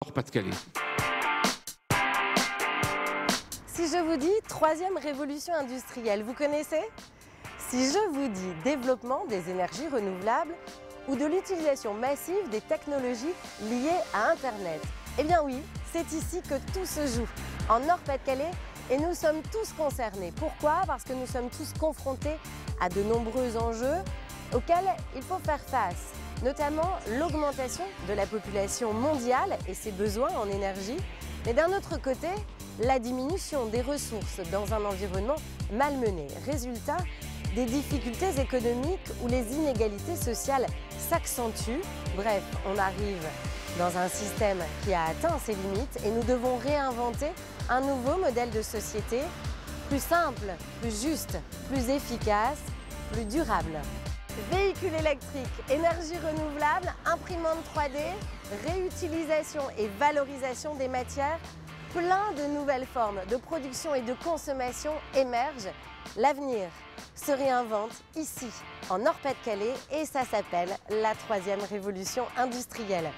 Nord-Pas-de-Calais. Si je vous dis troisième révolution industrielle, vous connaissez? Si je vous dis développement des énergies renouvelables ou de l'utilisation massive des technologies liées à Internet, eh bien oui, c'est ici que tout se joue, en Nord-Pas-de-Calais, et nous sommes tous concernés. Pourquoi? Parce que nous sommes tous confrontés à de nombreux enjeux auxquels il faut faire face, notamment l'augmentation de la population mondiale et ses besoins en énergie, mais d'un autre côté, la diminution des ressources dans un environnement malmené. Résultat, des difficultés économiques où les inégalités sociales s'accentuent. Bref, on arrive dans un système qui a atteint ses limites et nous devons réinventer un nouveau modèle de société plus simple, plus juste, plus efficace, plus durable. Véhicules électriques, énergie renouvelable, imprimante 3D, réutilisation et valorisation des matières, plein de nouvelles formes de production et de consommation émergent. L'avenir se réinvente ici, en Nord-Pas-de-Calais, et ça s'appelle la troisième révolution industrielle.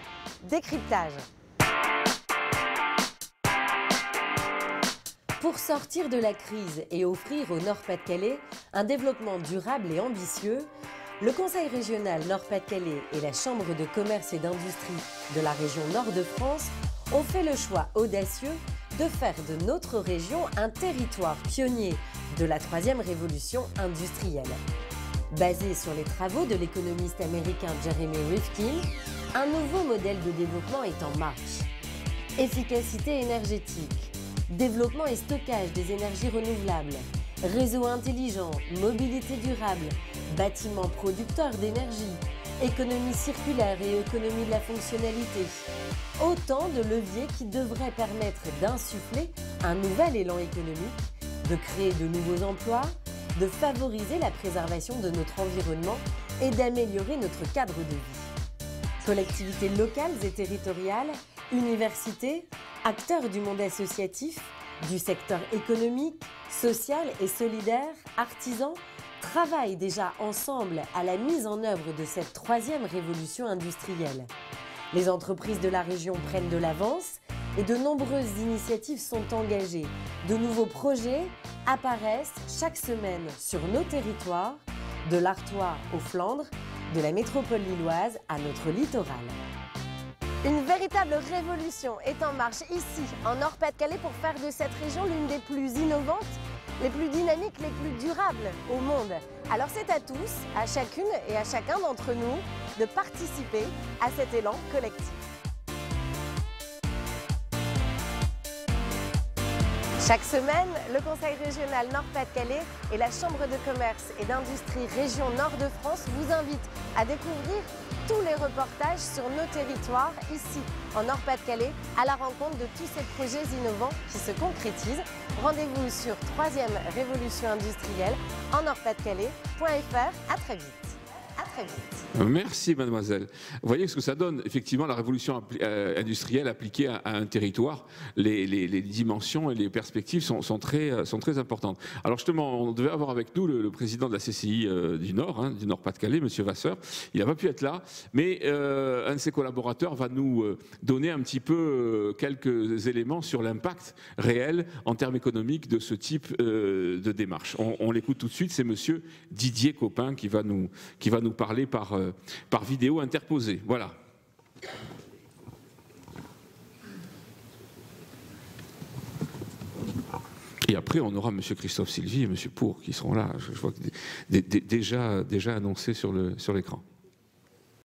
Décryptage. Pour sortir de la crise et offrir au Nord-Pas-de-Calais un développement durable et ambitieux, le Conseil régional Nord-Pas-de-Calais et la Chambre de commerce et d'industrie de la région Nord-de-France ont fait le choix audacieux de faire de notre région un territoire pionnier de la troisième révolution industrielle. Basé sur les travaux de l'économiste américain Jeremy Rifkin, un nouveau modèle de développement est en marche. Efficacité énergétique, développement et stockage des énergies renouvelables, réseau intelligent, mobilité durable, bâtiments producteurs d'énergie, économie circulaire et économie de la fonctionnalité. Autant de leviers qui devraient permettre d'insuffler un nouvel élan économique, de créer de nouveaux emplois, de favoriser la préservation de notre environnement et d'améliorer notre cadre de vie. Collectivités locales et territoriales, universités, acteurs du monde associatif, du secteur économique, social et solidaire, artisans, travaillent déjà ensemble à la mise en œuvre de cette troisième révolution industrielle. Les entreprises de la région prennent de l'avance et de nombreuses initiatives sont engagées. De nouveaux projets apparaissent chaque semaine sur nos territoires, de l'Artois aux Flandres, de la métropole lilloise à notre littoral. Une véritable révolution est en marche ici, en Nord-Pas-de-Calais, pour faire de cette région l'une des plus innovantes, les plus dynamiques, les plus durables au monde. Alors c'est à tous, à chacune et à chacun d'entre nous de participer à cet élan collectif. Chaque semaine, le Conseil régional Nord-Pas-de-Calais et la Chambre de commerce et d'industrie région Nord-de-France vous invitent à découvrir tous les reportages sur nos territoires, ici en Nord-Pas-de-Calais, à la rencontre de tous ces projets innovants qui se concrétisent. Rendez-vous sur troisième révolution industrielle en nord-pas-de-calais.fr. À très vite. À très vite. Merci mademoiselle. Vous voyez ce que ça donne, effectivement, la révolution industrielle appliquée à un territoire. Les dimensions et les perspectives sont très importantes. Alors justement, on devait avoir avec nous le président de la CCI du Nord, du Nord-Pas-de-Calais, monsieur Vasseur. Il n'a pas pu être là, mais un de ses collaborateurs va nous donner un petit peu quelques éléments sur l'impact réel en termes économiques de ce type de démarche. On l'écoute tout de suite, c'est monsieur Didier Copin qui va nous parler par vidéo interposée. Voilà. Et après, on aura M. Christophe Sylvie et M. Pour qui seront là. Je vois que déjà annoncés sur l'écran.